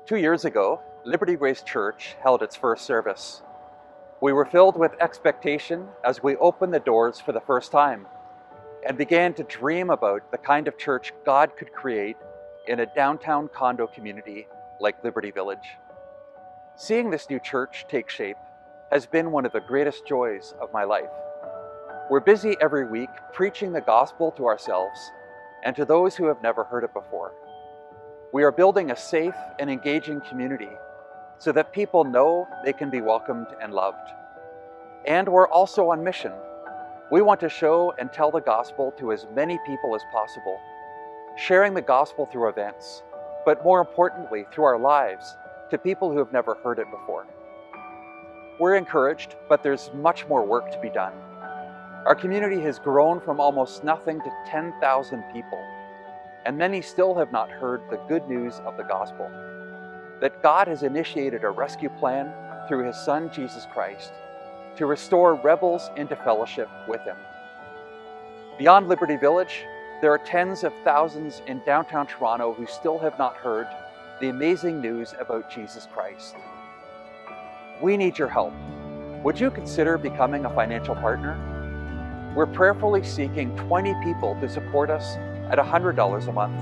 2 years ago, Liberty Grace Church held its first service. We were filled with expectation as we opened the doors for the first time and began to dream about the kind of church God could create in a downtown condo community like Liberty Village. Seeing this new church take shape has been one of the greatest joys of my life. We're busy every week preaching the gospel to ourselves and to those who have never heard it before. We are building a safe and engaging community so that people know they can be welcomed and loved. And we're also on mission. We want to show and tell the gospel to as many people as possible, sharing the gospel through events, but more importantly, through our lives to people who have never heard it before. We're encouraged, but there's much more work to be done. Our community has grown from almost nothing to 10,000 people, and many still have not heard the good news of the gospel, that God has initiated a rescue plan through His Son, Jesus Christ, to restore rebels into fellowship with Him. Beyond Liberty Village, there are tens of thousands in downtown Toronto who still have not heard the amazing news about Jesus Christ. We need your help. Would you consider becoming a financial partner? We're prayerfully seeking 20 people to support us at $100 a month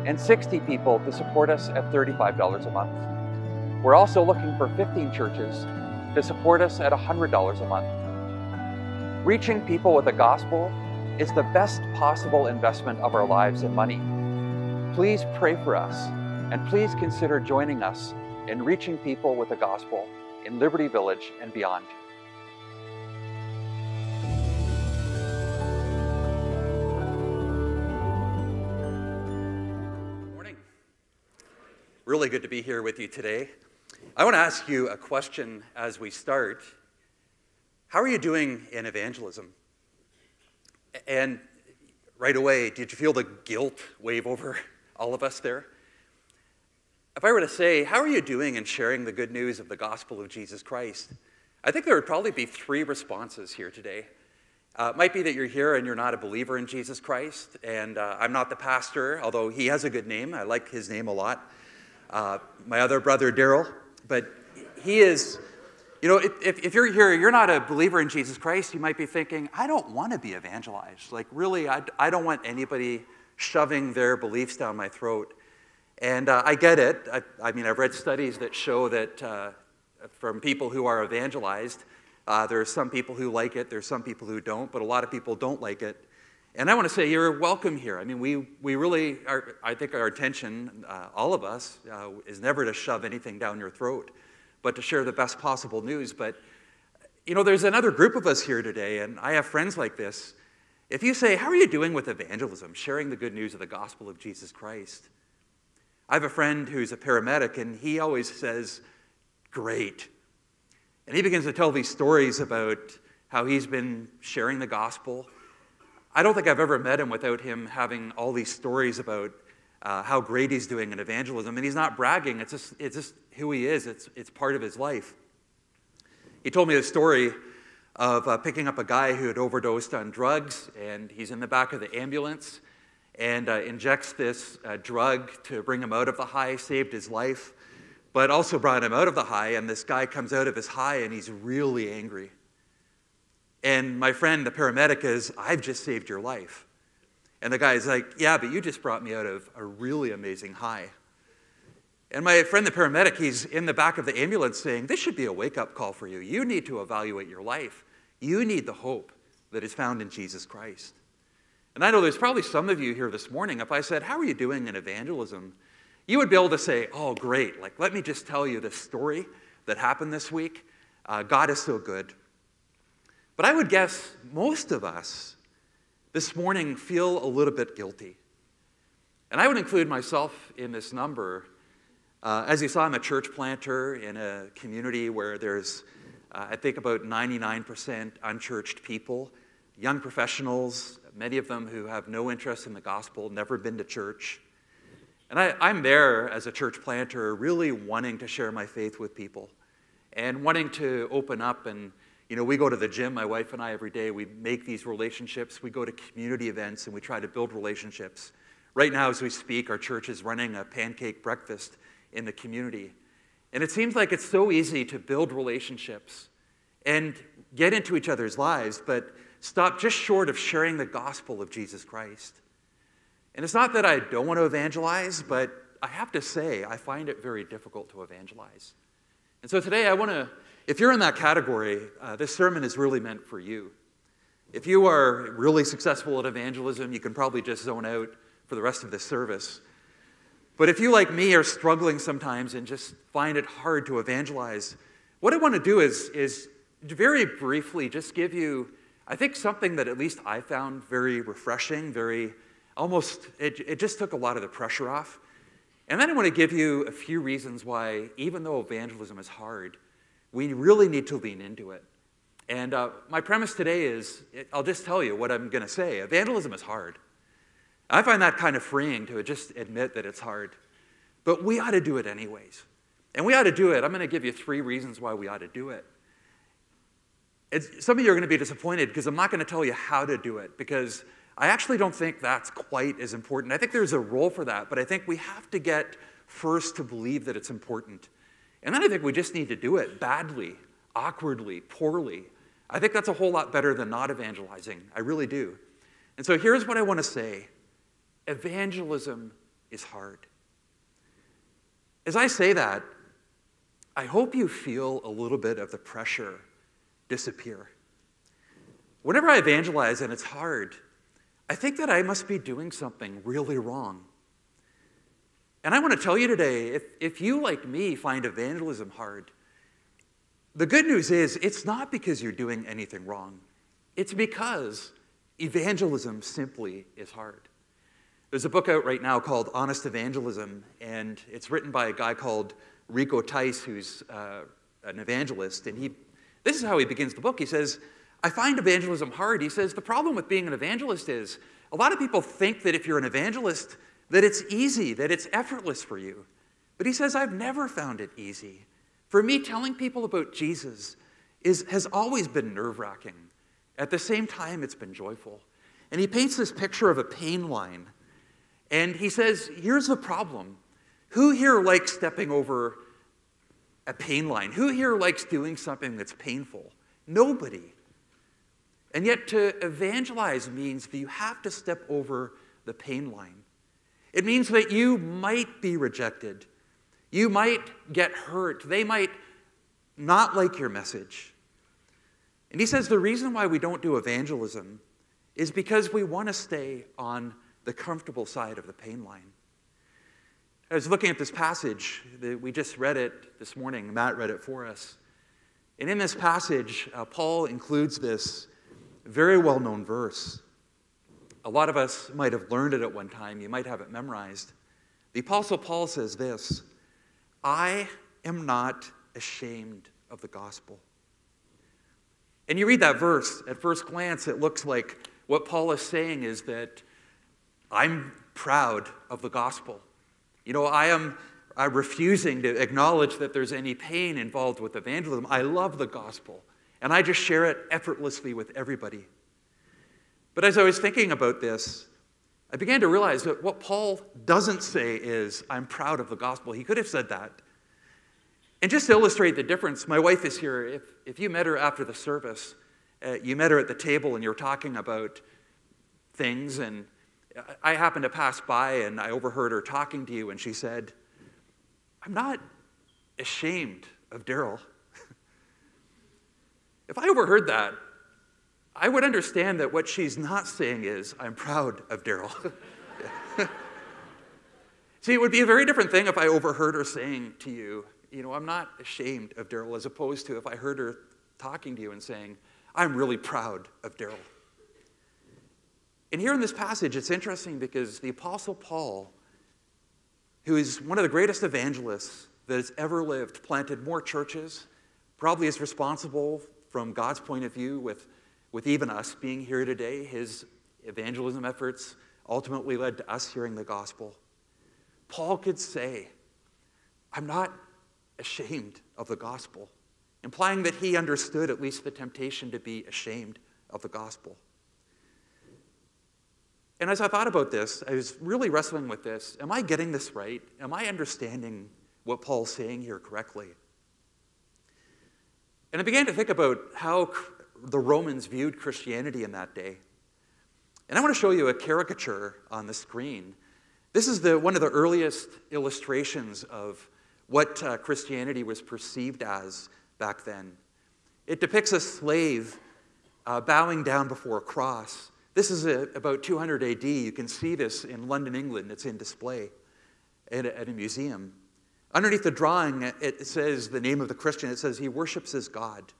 and 60 people to support us at $35 a month. We're also looking for 15 churches to support us at $100 a month. Reaching people with the gospel is the best possible investment of our lives and money. Please pray for us, and please consider joining us in reaching people with the gospel in Liberty Village and beyond. Really good to be here with you today. I want to ask you a question as we start. How are you doing in evangelism? And right away, did you feel the guilt wave over all of us there? If I were to say, how are you doing in sharing the good news of the gospel of Jesus Christ? I think there would probably be three responses here today. It might be that you're here and you're not a believer in Jesus Christ, and I'm not the pastor, although he has a good name. I like his name a lot. My other brother, Darryl, but he is, if you're here, you're not a believer in Jesus Christ, you might be thinking, I don't want to be evangelized. Like, really, I don't want anybody shoving their beliefs down my throat. And I get it. I've read studies that show that from people who are evangelized, there are some people who like it, there's some people who don't, but a lot of people don't like it. And I want to say you're welcome here. We really are, I think our intention, all of us, is never to shove anything down your throat, but to share the best possible news. But, there's another group of us here today, and I have friends like this. If you say, how are you doing with evangelism, sharing the good news of the gospel of Jesus Christ? I have a friend who's a paramedic, and he always says, great. And he begins to tell these stories about how he's been sharing the gospel. I don't think I've ever met him without him having all these stories about how great he's doing in evangelism. And he's not bragging. It's just who he is. It's part of his life. He told me a story of picking up a guy who had overdosed on drugs, and he's in the back of the ambulance and injects this drug to bring him out of the high, saved his life, but also brought him out of the high. And this guy comes out of his high, and he's really angry. And my friend, the paramedic, is, I've just saved your life. And the guy's like, yeah, but you just brought me out of a really amazing high. And my friend, the paramedic, he's in the back of the ambulance saying, this should be a wake-up call for you. You need to evaluate your life. You need the hope that is found in Jesus Christ. And I know there's probably some of you here this morning, if I said, how are you doing in evangelism? You would be able to say, oh, great. Like, let me just tell you this story that happened this week. God is so good. But I would guess most of us this morning feel a little bit guilty. And I would include myself in this number. As you saw, I'm a church planter in a community where there's, I think, about 99% unchurched people, young professionals, many of them who have no interest in the gospel, never been to church. And I'm there as a church planter really wanting to share my faith with people and wanting to open up. And we go to the gym, my wife and I, every day. We make these relationships. We go to community events, and we try to build relationships. Right now, as we speak, our church is running a pancake breakfast in the community. And it seems like it's so easy to build relationships and get into each other's lives, but stop just short of sharing the gospel of Jesus Christ. And it's not that I don't want to evangelize, but I have to say, I find it very difficult to evangelize. And so today if you're in that category, this sermon is really meant for you. If you are really successful at evangelism, you can probably just zone out for the rest of this service. But if you, like me, are struggling sometimes and just find it hard to evangelize, what I want to do is very briefly just give you, I think, something that at least I found very refreshing, it just took a lot of the pressure off. And then I want to give you a few reasons why, even though evangelism is hard, we really need to lean into it. And my premise today is, I'll just tell you what I'm going to say. Evangelism is hard. I find that kind of freeing to just admit that it's hard. But we ought to do it anyways. And we ought to do it. I'm going to give you 3 reasons why we ought to do it. Some of you are going to be disappointed because I'm not going to tell you how to do it, because I actually don't think that's quite as important. I think there's a role for that, but I think we have to get first to believe that it's important. And then I think we just need to do it badly, awkwardly, poorly. I think that's a whole lot better than not evangelizing. I really do. And so here's what I want to say. Evangelism is hard. As I say that, I hope you feel a little bit of the pressure disappear. Whenever I evangelize and it's hard, I think that I must be doing something really wrong. And I want to tell you today, if you, like me, find evangelism hard, the good news is it's not because you're doing anything wrong. It's because evangelism simply is hard. There's a book out right now called Honest Evangelism, and it's written by a guy called Rico Tice, who's an evangelist, and this is how he begins the book. He says, I find evangelism hard. He says, the problem with being an evangelist is a lot of people think that if you're an evangelist, that it's easy, that it's effortless for you. But he says, I've never found it easy. For me, telling people about Jesus has always been nerve-wracking. At the same time, it's been joyful. And he paints this picture of a pain line. And he says, here's the problem. Who here likes stepping over a pain line? Who here likes doing something that's painful? Nobody. And yet to evangelize means that you have to step over the pain line. It means that you might be rejected. You might get hurt. They might not like your message. And he says the reason why we don't do evangelism is because we want to stay on the comfortable side of the pain line. I was looking at this passage. We just read it this morning. Matt read it for us. And in this passage, Paul includes this very well-known verse. A lot of us might have learned it at one time. You might have it memorized. The Apostle Paul says this, I am not ashamed of the gospel. And you read that verse, at first glance, it looks like what Paul is saying is that I'm proud of the gospel. You know, I'm refusing to acknowledge that there's any pain involved with evangelism. I love the gospel, and I just share it effortlessly with everybody. But as I was thinking about this, I began to realize that what Paul doesn't say is, I'm proud of the gospel. He could have said that. And just to illustrate the difference, my wife is here. If you met her after the service, you met her at the table and you were talking about things, and I happened to pass by and I overheard her talking to you, and she said, I'm not ashamed of Darryl. If I overheard that, I would understand that what she's not saying is, I'm proud of Darryl. See, it would be a very different thing if I overheard her saying to you, you know, I'm not ashamed of Darryl, as opposed to if I heard her talking to you and saying, I'm really proud of Darryl. And here in this passage, it's interesting because the Apostle Paul, who is one of the greatest evangelists that has ever lived, planted more churches, probably is responsible from God's point of view with even us being here today. His evangelism efforts ultimately led to us hearing the gospel. Paul could say, I'm not ashamed of the gospel, implying that he understood at least the temptation to be ashamed of the gospel. And as I thought about this, I was really wrestling with this. Am I getting this right? Am I understanding what Paul's saying here correctly. And I began to think about how the Romans viewed Christianity in that day. And I want to show you a caricature on the screen. This is one of the earliest illustrations of what Christianity was perceived as back then. It depicts a slave bowing down before a cross. This is about 200 AD. You can see this in London, England. It's in display at a museum. Underneath the drawing, it says the name of the Christian. It says he worships his God.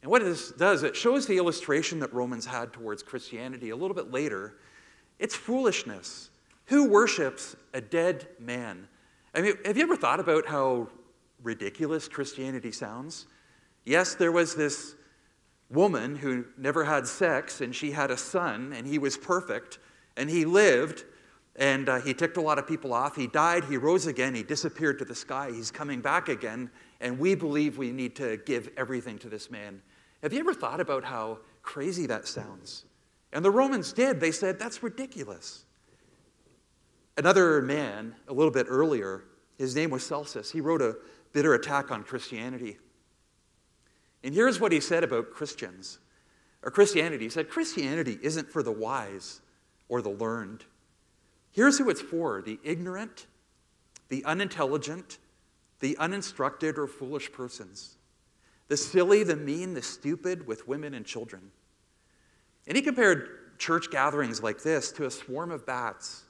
And what this does, it shows the illustration that Romans had towards Christianity a little bit later. It's foolishness. Who worships a dead man? I mean, have you ever thought about how ridiculous Christianity sounds? Yes, there was this woman who never had sex, and she had a son, and he was perfect, and he lived, and he ticked a lot of people off. He died, he rose again, he disappeared to the sky, he's coming back again, and we believe we need to give everything to this man. Have you ever thought about how crazy that sounds? And the Romans did. They said, that's ridiculous. Another man, a little bit earlier, his name was Celsus. He wrote a bitter attack on Christianity. And here's what he said about Christians, or Christianity. He said, Christianity isn't for the wise or the learned. Here's who it's for: the ignorant, the unintelligent, the uninstructed or foolish persons, the silly, the mean, the stupid, with women and children. And he compared church gatherings like this to a swarm of bats,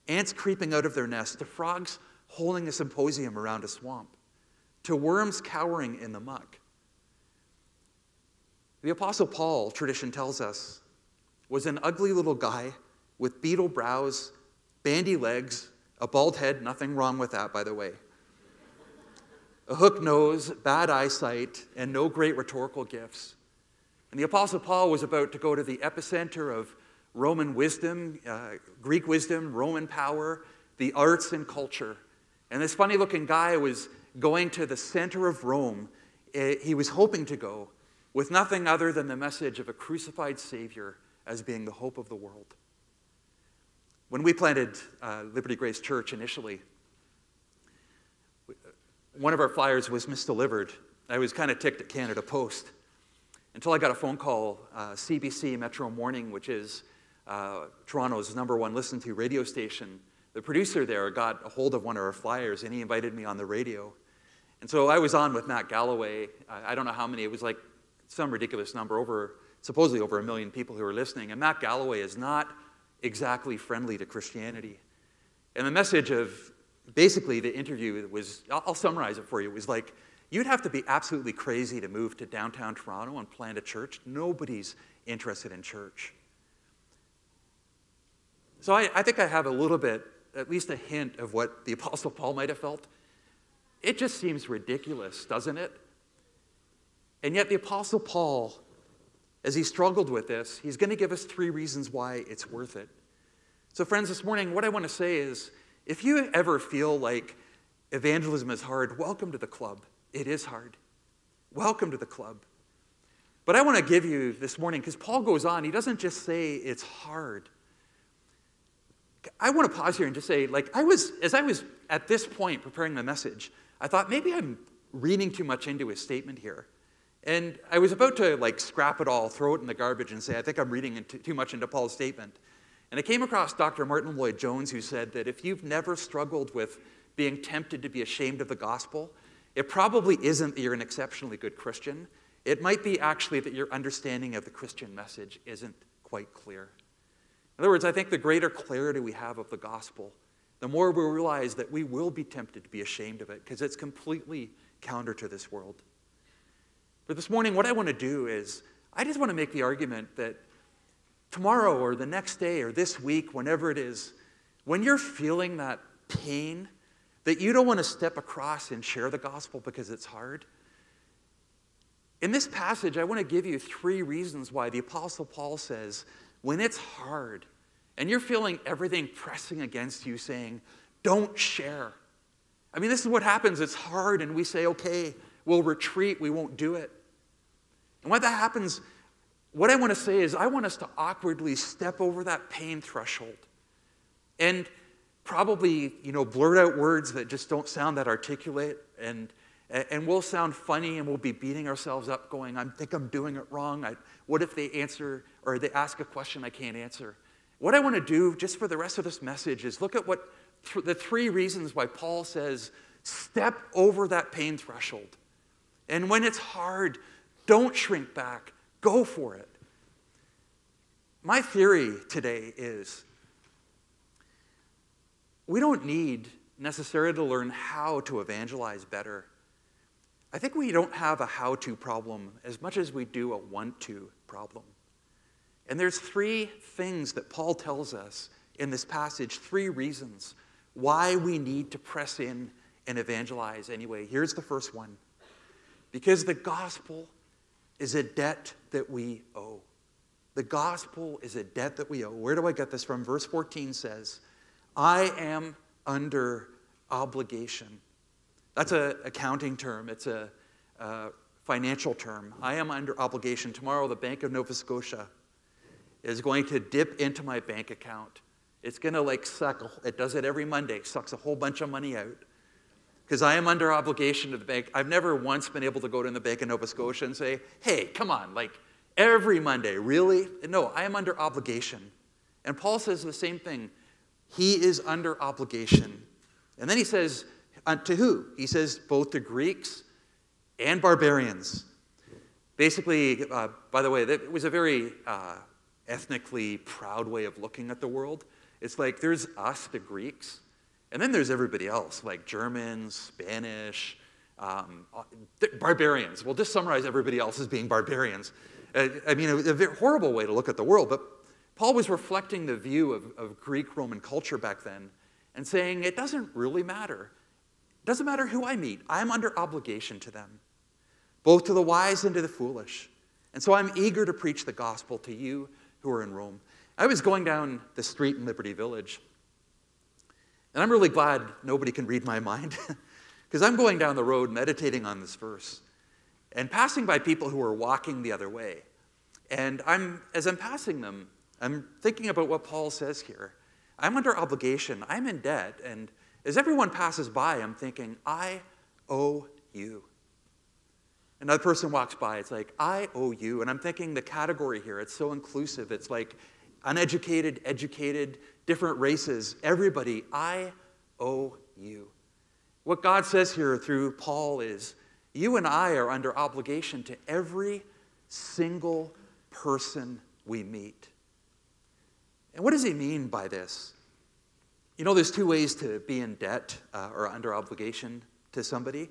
ants creeping out of their nests, to frogs holding a symposium around a swamp, to worms cowering in the muck. The Apostle Paul, tradition tells us, was an ugly little guy with beetle brows, bandy legs, a bald head, nothing wrong with that, by the way, a hooked nose, bad eyesight, and no great rhetorical gifts. And the Apostle Paul was about to go to the epicenter of Roman wisdom, Greek wisdom, Roman power, the arts and culture. And this funny-looking guy was going to the center of Rome. He was hoping to go with nothing other than the message of a crucified Savior as being the hope of the world. When we planted Liberty Grace Church initially, one of our flyers was misdelivered. I was kind of ticked at Canada Post until I got a phone call, CBC Metro Morning, which is Toronto's #1 listened to radio station. The producer there got a hold of one of our flyers, and he invited me on the radio. And so I was on with Matt Galloway. I don't know how many. It was like some ridiculous number, supposedly over 1 million people who were listening. And Matt Galloway is not exactly friendly to Christianity. And the message of basically the interview was, I'll summarize it for you, it was like, you'd have to be absolutely crazy to move to downtown Toronto and plant a church. Nobody's interested in church. So I think I have a little bit, at least a hint of what the Apostle Paul might have felt. It just seems ridiculous, doesn't it? And yet the Apostle Paul, as he struggled with this, he's going to give us 3 reasons why it's worth it. So friends, this morning, what I want to say is, if you ever feel like evangelism is hard, welcome to the club. It is hard. Welcome to the club. But I want to give you this morning, because Paul goes on, he doesn't just say it's hard. I want to pause here and just say, as I was at this point preparing my message, I thought maybe I'm reading too much into his statement here. And I was about to scrap it all, throw it in the garbage and say, I think I'm reading too much into Paul's statement. And I came across Dr. Martin Lloyd-Jones, who said that if you've never struggled with being tempted to be ashamed of the gospel, it probably isn't that you're an exceptionally good Christian. It might be actually that your understanding of the Christian message isn't quite clear. In other words, I think the greater clarity we have of the gospel, the more we realize that we will be tempted to be ashamed of it, because it's completely counter to this world. But this morning, what I want to do is, I just want to make the argument that tomorrow or the next day or this week, whenever it is, when you're feeling that pain, that you don't want to step across and share the gospel because it's hard. In this passage, I want to give you 3 reasons why the Apostle Paul says, when it's hard and you're feeling everything pressing against you saying, don't share. I mean, this is what happens. It's hard and we say, okay, we'll retreat, we won't do it. And when that happens, what I want to say is I want us to awkwardly step over that pain threshold. And probably, blurt out words that just don't sound that articulate, and we'll sound funny, and we'll be beating ourselves up going, I think I'm doing it wrong. What if they answer, or they ask a question I can't answer? What I want to do just for the rest of this message is look at what the 3 reasons why Paul says, step over that pain threshold. And when it's hard, don't shrink back. Go for it. My theory today is we don't need necessarily to learn how to evangelize better. I think we don't have a how-to problem as much as we do a want-to problem. And there's 3 things that Paul tells us in this passage, 3 reasons why we need to press in and evangelize anyway. Here's the first one. Because the gospel is a debt that we owe. The gospel is a debt that we owe. Where do I get this from? Verse 14 says, I am under obligation. That's an accounting term. It's a financial term. I am under obligation. Tomorrow, the Bank of Nova Scotia is going to dip into my bank account. It's going to suck. It does it every Monday. Sucks a whole bunch of money out. Because I am under obligation to the bank. I've never once been able to go to the Bank of Nova Scotia and say, hey, come on, every Monday, really? No, I am under obligation. And Paul says the same thing. He is under obligation. And then he says, to who? He says both to Greeks and barbarians. Basically, by the way, it was a very ethnically proud way of looking at the world. It's like there's us, the Greeks, and then there's everybody else, like Germans, Spanish, barbarians. We'll just summarize everybody else as being barbarians. A very horrible way to look at the world, but Paul was reflecting the view of Greek-Roman culture back then and saying it doesn't really matter. It doesn't matter who I meet. I'm under obligation to them, both to the wise and to the foolish. And so I'm eager to preach the gospel to you who are in Rome. I was going down the street in Liberty Village, and I'm really glad nobody can read my mind, because I'm going down the road meditating on this verse and passing by people who are walking the other way. And as I'm passing them, I'm thinking about what Paul says here. I'm under obligation. I'm in debt. And as everyone passes by, I'm thinking, I owe you. Another person walks by. It's like, I owe you. And I'm thinking the category here, it's so inclusive. It's like uneducated, educated, different races. Everybody, I owe you. What God says here through Paul is, you and I are under obligation to every single person we meet. And what does he mean by this? There's 2 ways to be in debt or under obligation to somebody.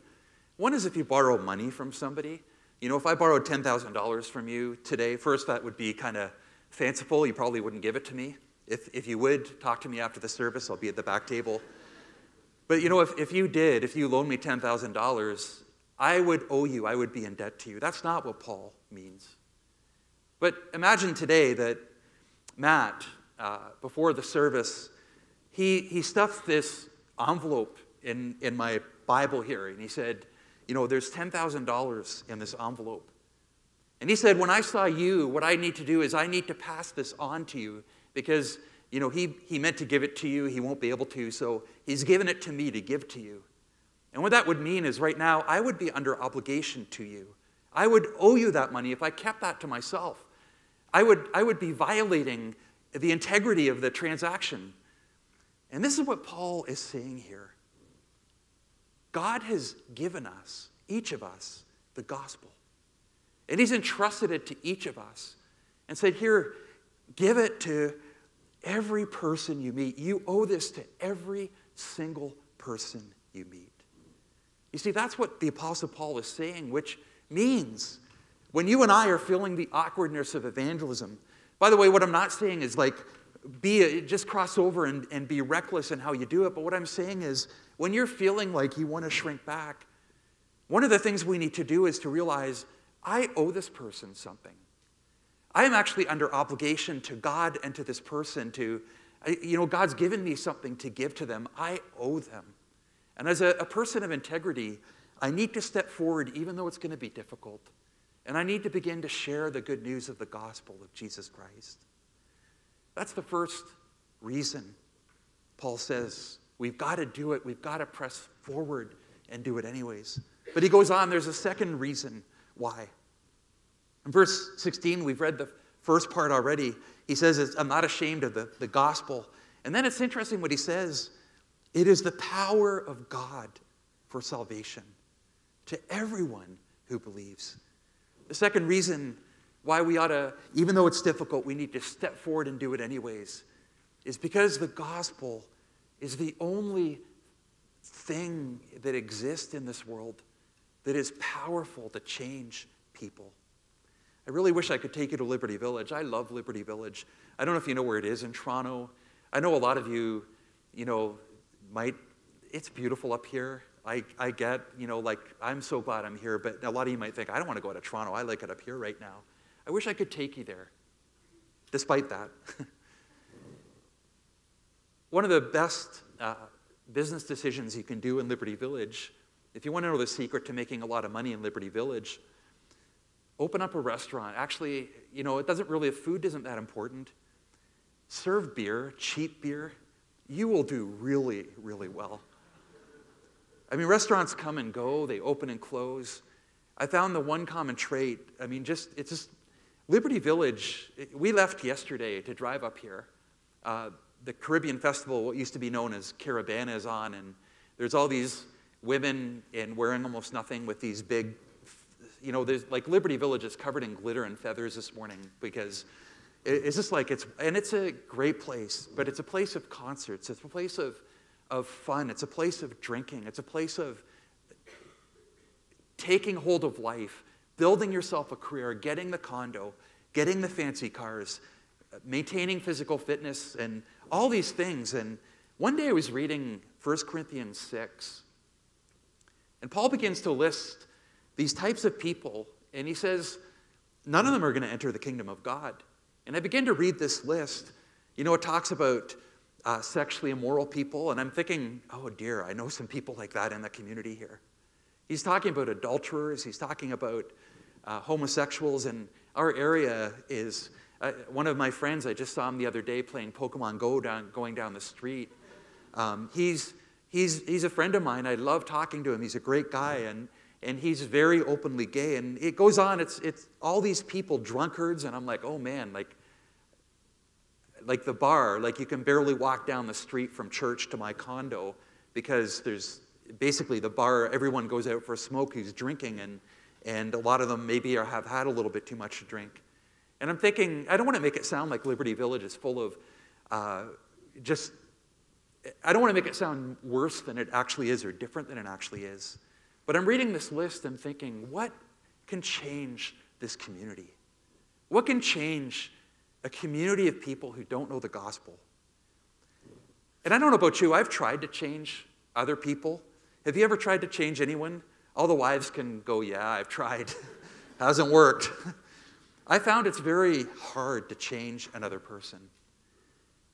One is if you borrow money from somebody. If I borrowed $10,000 from you today, first that would be kind of fanciful. You probably wouldn't give it to me. If you would, talk to me after the service. I'll be at the back table. But if you loaned me $10,000, I would owe you. I would be in debt to you. That's not what Paul means. But imagine today that Matt, before the service, he stuffed this envelope in my Bible here, and he said, there's $10,000 in this envelope. And he said, when I saw you, what I need to do is I need to pass this on to you because, he meant to give it to you. He won't be able to, so he's given it to me to give to you. And what that would mean is right now, I would be under obligation to you. I would owe you that money if I kept that to myself. I would be violating the integrity of the transaction. And this is what Paul is saying here. God has given us, each of us, the gospel. And he's entrusted it to each of us and said, here, give it to every person you meet. You owe this to every single person you meet. You see, that's what the Apostle Paul is saying, which means when you and I are feeling the awkwardness of evangelism, by the way, what I'm not saying is just cross over and be reckless in how you do it. But what I'm saying is when you're feeling like you want to shrink back, one of the things we need to do is to realize, I owe this person something. I am actually under obligation to God and to this person God's given me something to give to them. I owe them. And as a person of integrity, I need to step forward even though it's going to be difficult. And I need to begin to share the good news of the gospel of Jesus Christ. That's the first reason Paul says, we've got to do it. We've got to press forward and do it anyways. But he goes on, there's a second reason why. In verse 16, we've read the first part already. He says, I'm not ashamed of the gospel. And then it's interesting what he says. It is the power of God for salvation to everyone who believes. The second reason why we ought to, even though it's difficult, we need to step forward and do it anyways, is because the gospel is the only thing that exists in this world that is powerful to change people. I really wish I could take you to Liberty Village. I love Liberty Village. I don't know if you know where it is in Toronto. I know a lot of you, might, it's beautiful up here. I get, I'm so glad I'm here, but a lot of you might think, I don't want to go to Toronto. I like it up here right now. I wish I could take you there, despite that. One of the best business decisions you can do in Liberty Village, if you want to know the secret to making a lot of money in Liberty Village, open up a restaurant. Actually, food isn't that important. Serve beer, cheap beer. You will do really, really well. I mean, restaurants come and go. They open and close. I found the one common trait. Liberty Village, we left yesterday to drive up here. The Caribbean Festival, what used to be known as Caravana, is on, and there's all these women wearing almost nothing with these big, there's Liberty Village is covered in glitter and feathers this morning because it's just and it's a great place, but it's a place of concerts. It's a place of fun. It's a place of drinking. It's a place of taking hold of life, building yourself a career, getting the condo, getting the fancy cars, maintaining physical fitness, and all these things. And one day I was reading 1 Corinthians 6, and Paul begins to list these types of people, and he says, none of them are going to enter the kingdom of God. And I began to read this list. It talks about sexually immoral people, and I'm thinking, oh dear, I know some people like that in the community here. He's talking about adulterers. He's talking about homosexuals, and our area is, one of my friends, I just saw him the other day playing Pokemon Go going down the street. He's a friend of mine. I love talking to him. He's a great guy, and he's very openly gay. And it goes on. It's all these people, drunkards, and I'm like, oh man, like the bar, you can barely walk down the street from church to my condo because there's basically the bar, everyone goes out for a smoke who's drinking, and a lot of them maybe have had a little bit too much to drink. And I'm thinking, I don't want to make it sound like Liberty Village is full of I don't want to make it sound worse than it actually is or different than it actually is. But I'm reading this list and thinking, what can change this community? What can change a community of people who don't know the gospel? And I don't know about you, I've tried to change other people. Have you ever tried to change anyone? All the wives can go, yeah, I've tried. Hasn't worked. I found it's very hard to change another person.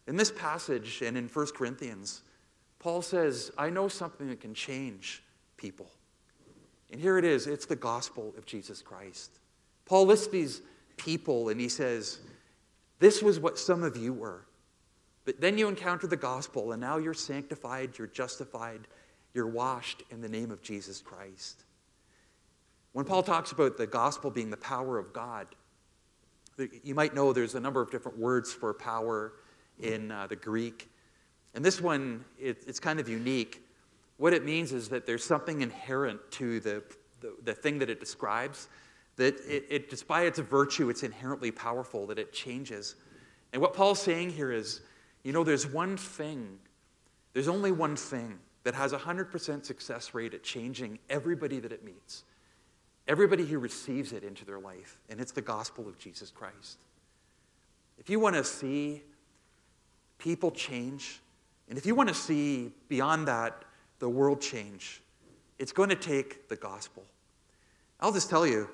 In this passage and in 1 Corinthians, Paul says, I know something that can change people. And here it is, it's the gospel of Jesus Christ. Paul lists these people and he says, this was what some of you were. But then you encounter the gospel and now you're sanctified, you're justified, you're washed in the name of Jesus Christ. When Paul talks about the gospel being the power of God, you might know there's a number of different words for power in the Greek. And this one, it's kind of unique. What it means is that there's something inherent to the thing that it describes, that it just by its virtue, it's inherently powerful, that it changes. And what Paul's saying here is, there's one thing, there's only one thing that has a 100% success rate at changing everybody that it meets. Everybody who receives it into their life, and it's the gospel of Jesus Christ. If you want to see people change, and if you want to see beyond that the world change, it's going to take the gospel. I'll just tell you,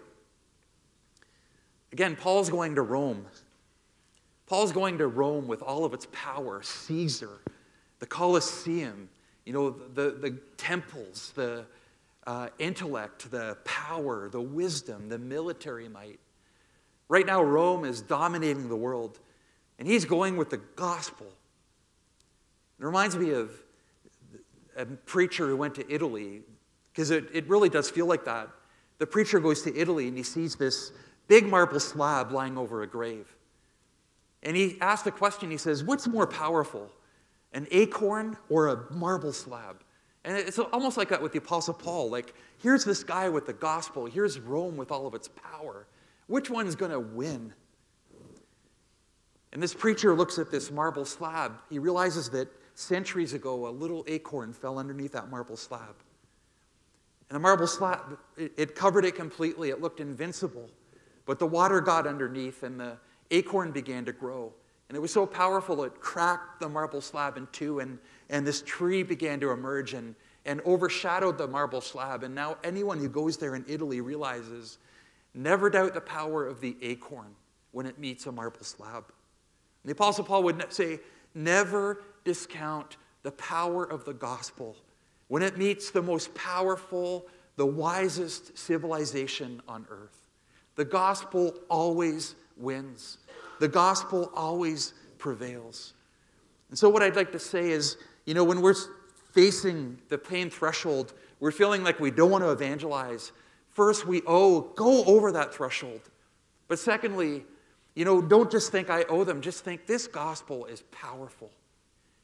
again, Paul's going to Rome. Paul's going to Rome with all of its power, Caesar, the Colosseum, the temples, the intellect, the power, the wisdom, the military might. Right now, Rome is dominating the world, and he's going with the gospel. It reminds me of a preacher who went to Italy, because it really does feel like that. The preacher goes to Italy and he sees this big marble slab lying over a grave. And he asks the question, he says, what's more powerful, an acorn or a marble slab? And it's almost like that with the Apostle Paul. Like, here's this guy with the gospel. Here's Rome with all of its power. Which one's going to win? And this preacher looks at this marble slab. He realizes that centuries ago, a little acorn fell underneath that marble slab. And the marble slab, it covered it completely. It looked invincible. But the water got underneath, and the acorn began to grow. And it was so powerful, it cracked the marble slab in two, and this tree began to emerge and overshadowed the marble slab. And now anyone who goes there in Italy realizes, never doubt the power of the acorn when it meets a marble slab. And the Apostle Paul would say, never discount the power of the gospel when it meets the most powerful, the wisest civilization on earth. The gospel always wins. The gospel always prevails. And so what I'd like to say is, when we're facing the pain threshold, we're feeling like we don't want to evangelize. First, go over that threshold. But secondly, don't just think I owe them. Just think this gospel is powerful.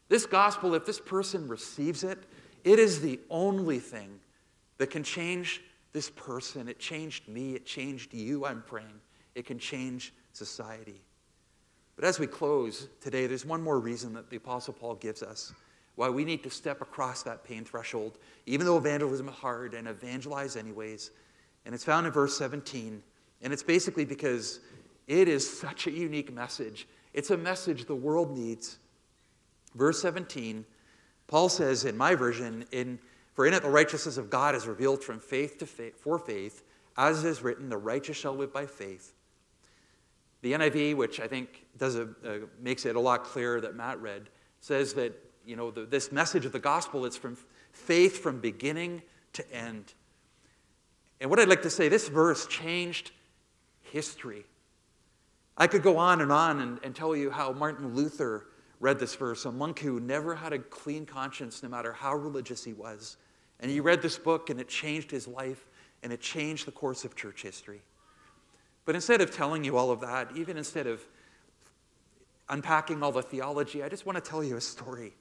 This gospel, if this person receives it, it is the only thing that can change this person. It changed me. It changed you, I'm praying. It can change society. But as we close today, there's one more reason that the Apostle Paul gives us why we need to step across that pain threshold, even though evangelism is hard, and evangelize anyways. And it's found in verse 17. And it's basically because it is such a unique message. It's a message the world needs. Verse 17, Paul says in my version, for in it the righteousness of God is revealed from faith to faith, for faith, as it is written, the righteous shall live by faith. The NIV, which I think makes it a lot clearer that Matt read, says that this message of the gospel is from faith from beginning to end. And what I'd like to say, this verse changed history. I could go on and tell you how Martin Luther read this verse, a monk who never had a clean conscience no matter how religious he was. And he read this book and it changed his life and it changed the course of church history. But instead of telling you all of that, even instead of unpacking all the theology, I just want to tell you a story.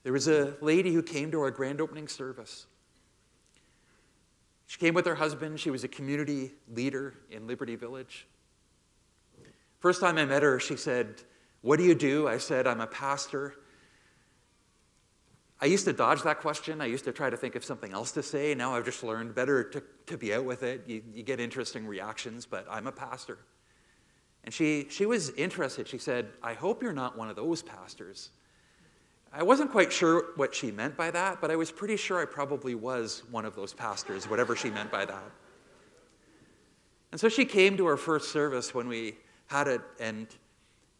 There was a lady who came to our grand opening service. She came with her husband. She was a community leader in Liberty Village. First time I met her, she said, "What do you do?" I said, "I'm a pastor." I used to dodge that question. I used to try to think of something else to say. Now I've just learned better to be out with it. You get interesting reactions, but I'm a pastor. And she was interested. She said, "I hope you're not one of those pastors." I wasn't quite sure what she meant by that, but I was pretty sure I probably was one of those pastors, whatever she meant by that. And so she came to our first service when we had it, and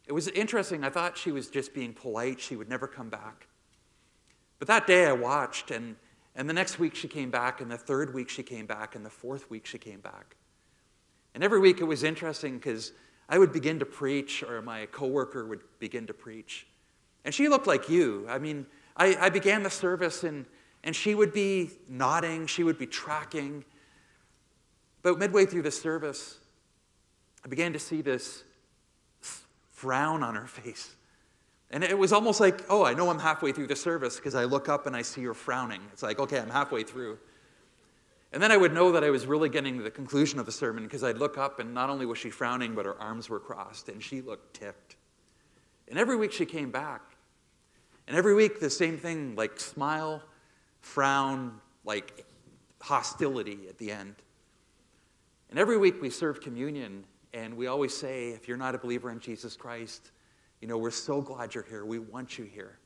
it was interesting. I thought she was just being polite. She would never come back. But that day I watched, and the next week she came back, and the third week she came back, and the fourth week she came back. And every week it was interesting because I would begin to preach, or my coworker would begin to preach. And she looked like you. I mean, I began the service, and she would be nodding, she would be tracking. But midway through the service, I began to see this frown on her face. And it was almost like, oh, I know I'm halfway through the service because I look up and I see her frowning. It's like, okay, I'm halfway through. And then I would know that I was really getting to the conclusion of the sermon because I'd look up and not only was she frowning, but her arms were crossed and she looked ticked. And every week she came back. And every week the same thing, like smile, frown, like hostility at the end. And every week we serve communion, and we always say, if you're not a believer in Jesus Christ, we're so glad you're here. We want you here.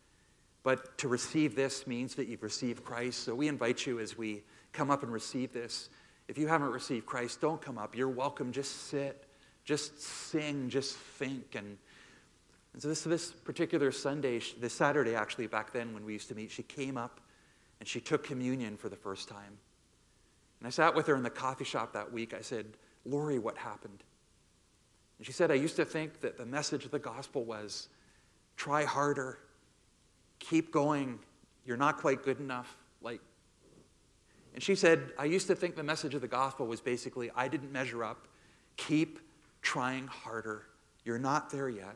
But to receive this means that you've received Christ. So we invite you as we come up and receive this. If you haven't received Christ, don't come up. You're welcome. Just sit, just sing, just think. And so this particular Sunday, this Saturday actually, back then when we used to meet, she came up and she took communion for the first time. And I sat with her in the coffee shop that week. I said, "Lori, what happened?" And she said, "I used to think that the message of the gospel was try harder, keep going. You're not quite good enough. And she said, I used to think the message of the gospel was basically, I didn't measure up. Keep trying harder. You're not there yet.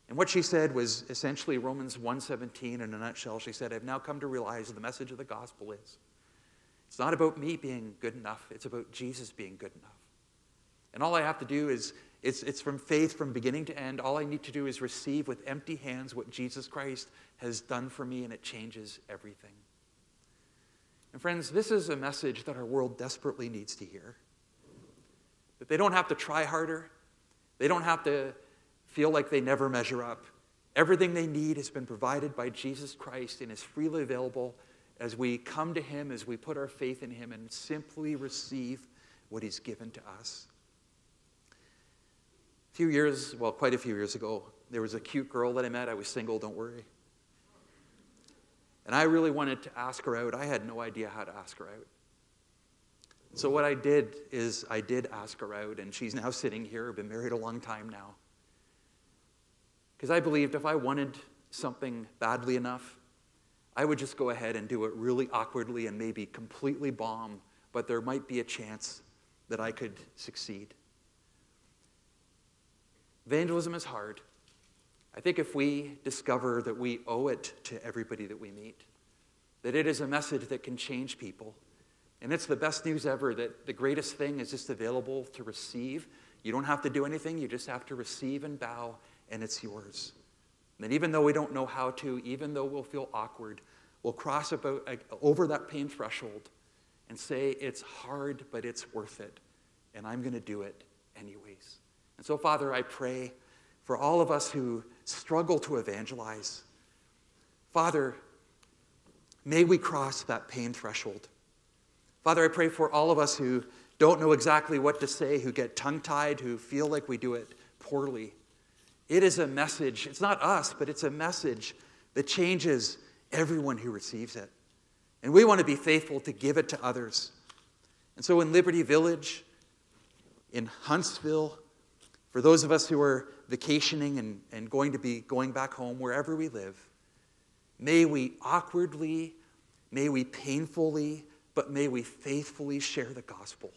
And what she said was essentially Romans 1:17 in a nutshell. She said, I've now come to realize the message of the gospel is, it's not about me being good enough. It's about Jesus being good enough. And all I have to do is, it's from faith from beginning to end. All I need to do is receive with empty hands what Jesus Christ has done for me, and it changes everything. And friends, this is a message that our world desperately needs to hear. That they don't have to try harder. They don't have to feel like they never measure up. Everything they need has been provided by Jesus Christ and is freely available as we come to him, as we put our faith in him and simply receive what he's given to us. Quite a few years ago, there was a cute girl that I met. I was single, don't worry. And I really wanted to ask her out. I had no idea how to ask her out. So what I did is I did ask her out, and she's now sitting here, been married a long time now. Because I believed if I wanted something badly enough, I would just go ahead and do it really awkwardly and maybe completely bomb, but there might be a chance that I could succeed. Evangelism is hard. I think if we discover that we owe it to everybody that we meet, that it is a message that can change people, and it's the best news ever, that the greatest thing is just available to receive. You don't have to do anything. You just have to receive and bow, and it's yours. And even though we don't know how to, even though we'll feel awkward, we'll cross over that pain threshold and say, it's hard, but it's worth it, and I'm going to do it anyways. And so, Father, I pray for all of us who struggle to evangelize. Father, may we cross that pain threshold. Father, I pray for all of us who don't know exactly what to say, who get tongue-tied, who feel like we do it poorly. It is a message. It's not us, but it's a message that changes everyone who receives it. And we want to be faithful to give it to others. And so in Liberty Village, in Huntsville, for those of us who are vacationing and going to be going back home, wherever we live, may we awkwardly, may we painfully, but may we faithfully share the gospel.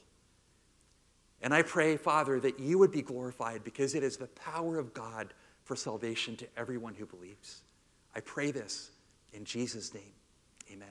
And I pray, Father, that you would be glorified because it is the power of God for salvation to everyone who believes. I pray this in Jesus' name. Amen.